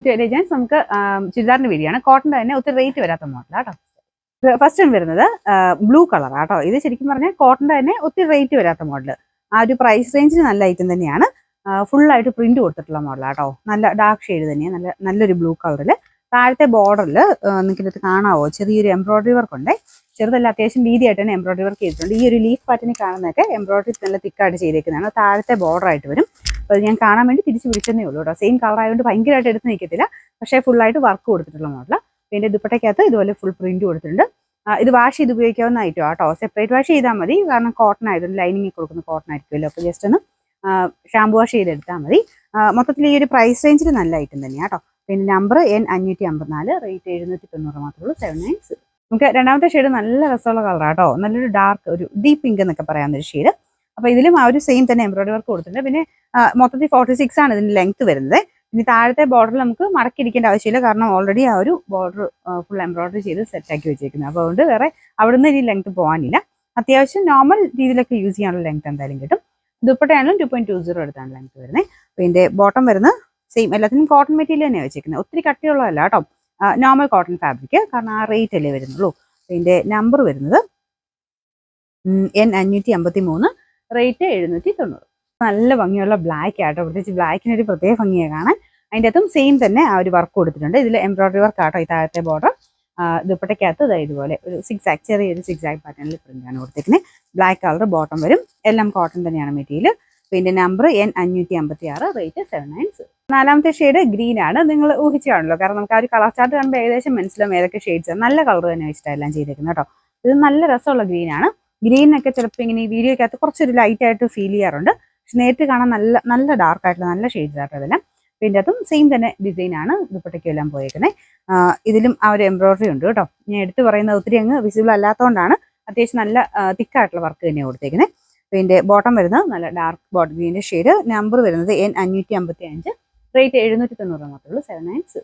Designs നമുക്ക് ചുരിദാറിന്റെ video ആണ്. കോട്ടന്റെ തന്നെ ഒത്തിരി റേറ്റ് വരാത്ത മോഡൽ കേട്ടോ. ഫസ്റ്റ് വരുന്നത് ബ്ലൂ കളർ ആട്ടോ. ഇത് ശരിക്കും പറഞ്ഞാൽ കോട്ടന്റെ തന്നെ ഒത്തിരി റേറ്റ് വരാത്ത മോഡൽ. ആ ഒരു പ്രൈസ് റേഞ്ചിന് നല്ല ഐറ്റം തന്നെയാണ്. ഫുള്ളായിട്ട് പ്രിന്റ് കൊടുത്തിട്ടുള്ള മോഡലാട്ടോ. നല്ല ഡാർക്ക് ഷെയ്ഡ് തന്നെയാണ്. നല്ലൊരു ബ്ലൂ കളറിൽ താഴത്തെ ബോർഡറിൽ നിങ്ങൾക്ക് കാണാവോ ചെറിയൊരു എംബ്രോയിഡറി വർക്ക് ഉണ്ട്. ചെറുതല്ല, അത്യാവശ്യം വീതിയായിട്ട് തന്നെ എംബ്രോയിഡറി വർക്ക് ചെയ്തിട്ടുണ്ട്. ഈ ഒരു ലീഫ് പാറ്റേണിൽ കാണുന്നതൊക്കെ എംബ്രോയിഡറി നല്ല തിക്കായിട്ട് ചെയ്തേക്കുന്നതാണ്. താഴത്തെ ബോർഡർ ആയിട്ട് വരും. അപ്പോൾ ഞാൻ കാണാൻ വേണ്ടി തിരിച്ച് പിടിച്ചതേ ഉള്ളൂ കേട്ടോ. സെയിം കളർ ആയതുകൊണ്ട് ഭയങ്കരമായിട്ട് എടുത്ത് നിൽക്കത്തില്ല. പക്ഷേ ഫുള്ളായിട്ട് വർക്ക് കൊടുത്തിട്ടുള്ള മോഡലാണ്. പിന്നെ ദുപ്പട്ടയ്ക്കകത്ത് ഇതുപോലെ ഫുൾ പ്രിന്റ് കൊടുത്തിട്ടുണ്ട്. ഇത് വാഷ് ചെയ്ത് ഉപയോഗിക്കാവുന്ന ഐറ്റം കേട്ടോ. സെപ്പറേറ്റ് വാഷ് ചെയ്താൽ മതി, കാരണം കോട്ടൺ ആയതുകൊണ്ട് ലൈനിങ് കൊടുക്കുന്ന കോട്ടൺ ആയിരിക്കുമല്ലോ. അപ്പോൾ ജസ്റ്റ് ഒന്ന് ഷാമ്പു വാഷ് ചെയ്തെടുത്താൽ മതി. മൊത്തത്തിൽ ഈ ഒരു പ്രൈസ് റേഞ്ചിൽ നല്ല ഐറ്റം തന്നെയാണ് കേട്ടോ. പിന്നെ നമ്പർ N554, റേറ്റ് 790 മാത്രമേ ഉള്ളൂ. 790. നമുക്ക് രണ്ടാമത്തെ ഷെയ്ഡ് നല്ല രസമുള്ള കളറാട്ടോ. നല്ലൊരു ഡാർക്ക്, ഒരു ഡീപ്പ് പിങ്ക് എന്നൊക്കെ പറയാവുന്നൊരു ഷെയ്ഡ്. അപ്പോൾ ഇതിലും ആ ഒരു സെയിം തന്നെ എംബ്രോയിഡറി വർക്ക് കൊടുത്തിട്ടുണ്ട്. പിന്നെ മൊത്തത്തിൽ 46 ആണ് ഇതിന്റെ ലെങ്ത് വരുന്നത്. ഇനി താഴത്തെ ബോർഡറിൽ നമുക്ക് മടക്കിയിരിക്കേണ്ട ആവശ്യമില്ല, കാരണം ഓൾറെഡി ആ ഒരു ബോർഡർ ഫുൾ എംബ്രോയിഡറി ചെയ്ത് സെറ്റാക്കി വെച്ചേക്കുന്നത്. അപ്പോൾ അതുകൊണ്ട് വേറെ അവിടുന്ന് ഇനി ലെങ്ത് പോകാനില്ല. അത്യാവശ്യം നോർമൽ രീതിയിലൊക്കെ യൂസ് ചെയ്യാനുള്ള ലെങ്ത് എന്തായാലും കിട്ടും. ദുപ്പട്ടയാണെങ്കിലും 2.20 എടുത്താണ് ലെങ്ത് വരുന്നത്. അപ്പോൾ ഇതിന്റെ ബോട്ടം വരുന്നത് സെയിം, എല്ലാത്തിനും കോട്ടൺ മെറ്റീരിയൽ തന്നെയാണ് വെച്ചേക്കുന്നത്. ഒത്തിരി കട്ടിയുള്ളതല്ല കേട്ടോ, നോർമൽ കോട്ടൺ ഫാബ്രിക്, കാരണം ആ റേറ്റ് അല്ലേ വരുന്നുള്ളൂ. ഇതിന്റെ നമ്പർ വരുന്നത് N553, റേറ്റ് 790. നല്ല ഭംഗിയുള്ള ബ്ലാക്ക് ആട്ടോ. പ്രത്യേകിച്ച് ബ്ലാക്കിനൊരു പ്രത്യേക ഭംഗിയാണ് കാണാൻ. അതിൻ്റെ അകത്തും സെയിം തന്നെ ആ ഒരു വർക്ക് കൊടുത്തിട്ടുണ്ട്. ഇതിൽ എംബ്രോയിഡറി വർക്ക് ആട്ടോ. ഈ താഴത്തെ ബോർഡർ ദുപ്പട്ടയ്ക്കകത്ത് ഇതുപോലെ ഒരു സിക്സാക്ട്, ചെറിയൊരു സിക്സാക്ട് പാറ്റേണിൽ പ്രിന്റാണ് കൊടുത്തിരിക്കുന്നത്. ബ്ലാക്ക് കളർ ബോട്ടം വരും. എല്ലാം കോട്ടൺ തന്നെയാണ് മെറ്റീരിയൽ. പിന്നെ നമ്പർ N556, റേറ്റ് 790. നാലാമത്തെ ഷെയ്ഡ് ഗ്രീൻ ആണ്. നിങ്ങൾ ഊഹിച്ചു കാണുമല്ലോ, കാരണം നമുക്ക് ആ ഒരു കളർ ചാർട്ട് കാണുമ്പോൾ ഏകദേശം മനസ്സിലാവും ഏതൊക്കെ ഷെയ്ഡ്സ്. നല്ല കളർ തന്നെ വെച്ചിട്ടാണ് എല്ലാം ചെയ്തേക്കുന്നത് കേട്ടോ. ഇത് നല്ല രസമുള്ള ഗ്രീൻ ആണ്. ഗ്രീനൊക്കെ ചിലപ്പോൾ ഇങ്ങനെ ഈ വീഡിയോക്കകത്ത് കുറച്ചൊരു ലൈറ്റ് ആയിട്ട് ഫീൽ ചെയ്യാറുണ്ട്. പക്ഷെ നേരിട്ട് കാണാൻ നല്ല നല്ല ഡാർക്ക് ആയിട്ടുള്ള നല്ല ഷെയ്ഡ്സ് ആട്ടോ ഇതെല്ലാം. പിന്നെ അതും സെയിം തന്നെ ഡിസൈൻ ആണ് ദുപ്പട്ടയ്ക്കും എല്ലാം പോയേക്കുന്നത്. ഇതിലും ആ ഒരു എംബ്രോയിഡറി ഉണ്ട് കേട്ടോ. ഞാൻ എടുത്ത് പറയുന്നത് ഒത്തിരി അങ്ങ് വിസിബിൾ അല്ലാത്തതുകൊണ്ടാണ്. അത്യാവശ്യം നല്ല തിക്കായിട്ടുള്ള വർക്ക് തന്നെയാണ് കൊടുത്തേക്കുന്നത്. പിന്നെ ബോട്ടം വരുന്നത് നല്ല ഡാർക്ക് ബോട്ടം ഗ്രീൻ്റെ ഷെയ്ഡ്. നമ്പർ വരുന്നത് N555, റേറ്റ് 790 മാത്രമേ ഉള്ളൂ. 790.